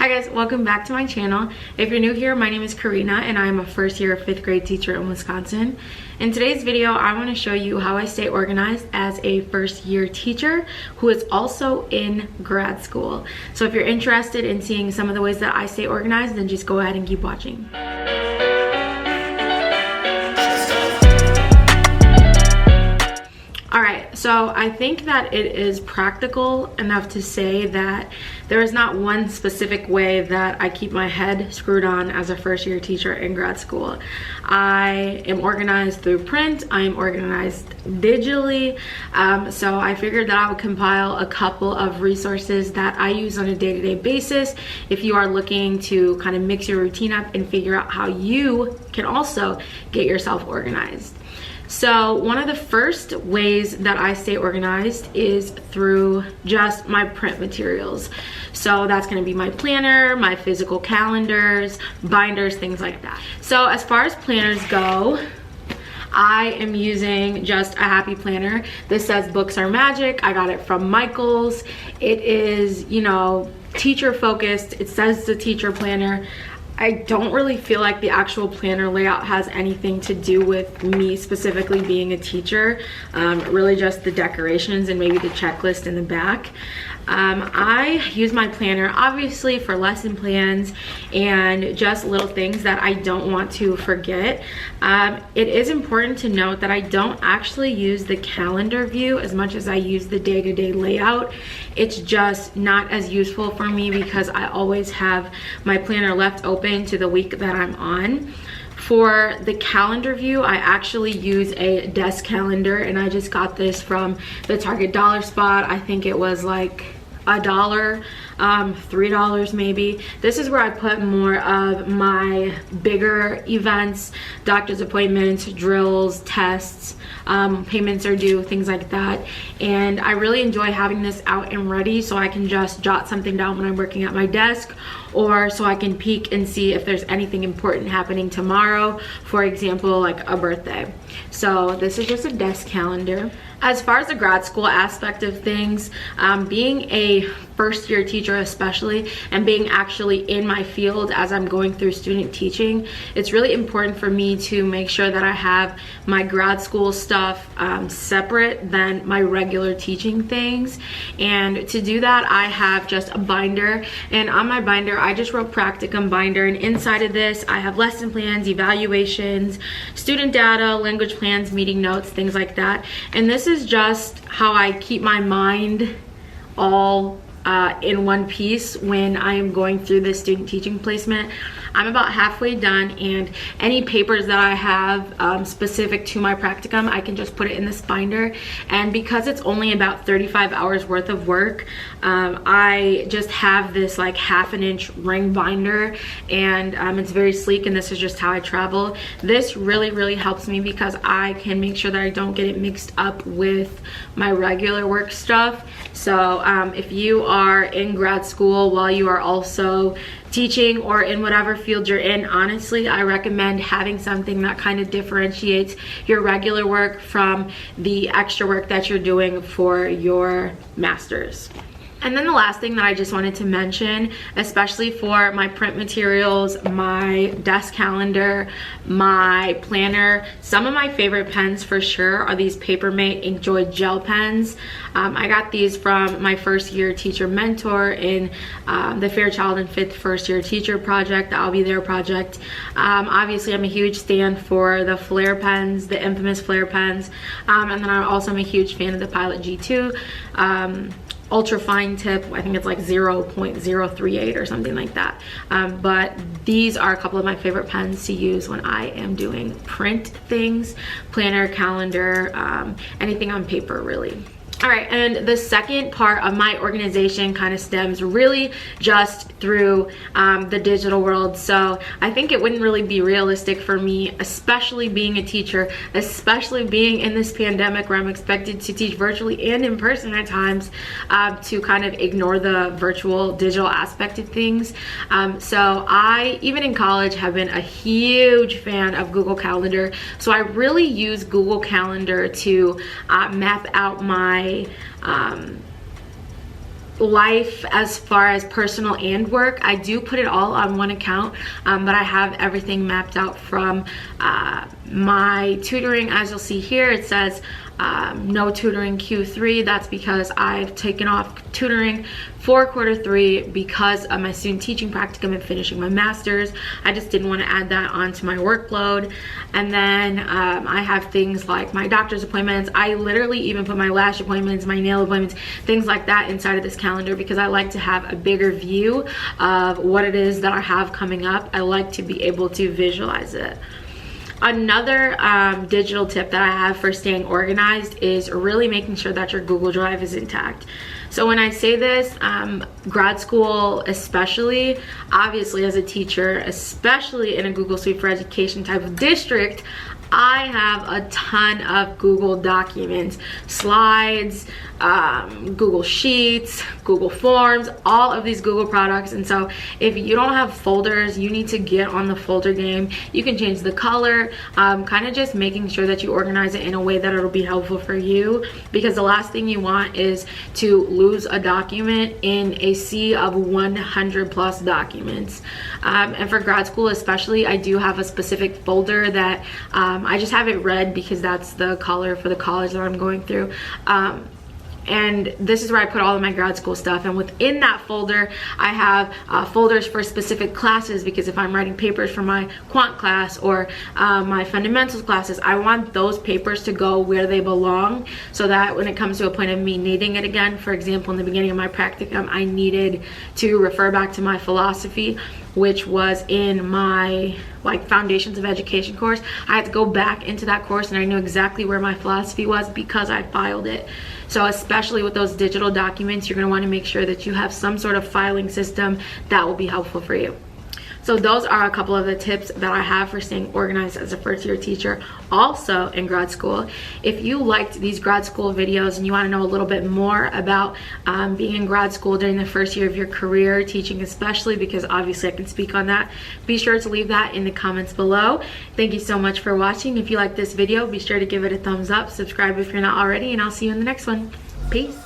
Hi guys, welcome back to my channel. If you're new here, my name is Karina and I'm a first year 5th grade teacher in Wisconsin. In today's video, I want to show you how I stay organized as a first year teacher who is also in grad school. So if you're interested in seeing some of the ways that I stay organized, then just go ahead and keep watching. Alright, so I think that it is practical enough to say that there is not one specific way that I keep my head screwed on as a first year teacher in grad school. I am organized through print, I am organized digitally, so I figured that I would compile a couple of resources that I use on a day-to-day basis if you are looking to kind of mix your routine up and figure out how you can also get yourself organized. So one of the first ways that I stay organized is through just my print materials. So that's going to be my planner, my physical calendars, binders, things like that. So as far as planners go, I am using just a happy planner. This says Books Are Magic. I got it from Michael's. It is, you know, teacher focused. It says the teacher planner. I don't really feel like the actual planner layout has anything to do with me specifically being a teacher, really just the decorations and maybe the checklist in the back. I use my planner obviously for lesson plans and just little things that I don't want to forget. It is important to note that I don't actually use the calendar view as much as I use the day-to-day layout. It's just not as useful for me because I always have my planner left open to the week that I'm on. For the calendar view, I actually use a desk calendar, and I just got this from the Target dollar spot. I think it was like $1, $3 maybe. This is where I put more of my bigger events, doctor's appointments, drills, tests, payments are due, things like that. And I really enjoy having this out and ready so I can just jot something down when I'm working at my desk, or so I can peek and see if there's anything important happening tomorrow, for example, like a birthday. So this is just a desk calendar. As far as the grad school aspect of things, being a first year teacher especially, and being actually in my field as I'm going through student teaching, it's really important for me to make sure that I have my grad school stuff separate than my regular teaching things. And to do that, I have just a binder, and on my binder I just wrote practicum binder, and inside of this I have lesson plans, evaluations, student data, language plans, meeting notes, things like that. And this is just how I keep my mind all in one piece when I am going through this student teaching placement. I'm about halfway done, and any papers that I have specific to my practicum, I can just put it in this binder. And because it's only about 35 hours worth of work, I just have this like 1/2 inch ring binder, and it's very sleek, and this is just how I travel. This really helps me because I can make sure that I don't get it mixed up with my regular work stuff. So if you are in grad school while you are also teaching or in whatever field you're in, honestly, I recommend having something that kind of differentiates your regular work from the extra work that you're doing for your master's. And then the last thing that I just wanted to mention, especially for my print materials, my desk calendar, my planner, some of my favorite pens for sure are these Papermate InkJoy gel pens. I got these from my first year teacher mentor in the Fairchild and Fifth first year teacher project, the I'll Be There project. Obviously I'm a huge stand for the Flair pens, the infamous Flair pens, and then I also am a huge fan of the Pilot G2. Ultra fine tip, I think it's like 0.038 or something like that. But these are a couple of my favorite pens to use when I am doing print things, planner, calendar, anything on paper really. All right, and the second part of my organization kind of stems really just through the digital world. So I think it wouldn't really be realistic for me, especially being a teacher, especially being in this pandemic where I'm expected to teach virtually and in person at times, to kind of ignore the virtual digital aspect of things. So I, even in college, have been a huge fan of Google Calendar. So I really use Google Calendar to map out my life as far as personal and work. I do put it all on one account, but I have everything mapped out from my tutoring. As you'll see here, it says no tutoring Q3. That's because I've taken off tutoring for Q3 because of my student teaching practicum and finishing my master's. I just didn't want to add that onto my workload. And then I have things like my doctor's appointments. I literally even put my lash appointments, my nail appointments, things like that inside of this calendar because I like to have a bigger view of what it is that I have coming up. I like to be able to visualize it. Another digital tip that I have for staying organized is really making sure that your Google Drive is intact. So when I say this, grad school especially, obviously as a teacher, especially in a Google Suite for Education type of district, I have a ton of Google documents, slides, Google Sheets, Google Forms, all of these Google products. And so if you don't have folders, you need to get on the folder game. You can change the color, kind of just making sure that you organize it in a way that it'll be helpful for you, because the last thing you want is to lose a document in a sea of 100 plus documents. And for grad school especially, I do have a specific folder that I just have it red because that's the color for the college that I'm going through. And this is where I put all of my grad school stuff, and within that folder I have folders for specific classes, because if I'm writing papers for my quant class or my fundamentals classes, I want those papers to go where they belong, so that when it comes to a point of me needing it again, for example in the beginning of my practicum I needed to refer back to my philosophy, which was in my Foundations of Education course. I had to go back into that course and I knew exactly where my philosophy was because I filed it. So especially with those digital documents, you're going to want to make sure that you have some sort of filing system that will be helpful for you. So those are a couple of the tips that I have for staying organized as a first-year teacher, also in grad school. If you liked these grad school videos and you want to know a little bit more about being in grad school during the first year of your career, teaching especially, because obviously I can speak on that, be sure to leave that in the comments below. Thank you so much for watching. If you like this video, be sure to give it a thumbs up, subscribe if you're not already, and I'll see you in the next one. Peace.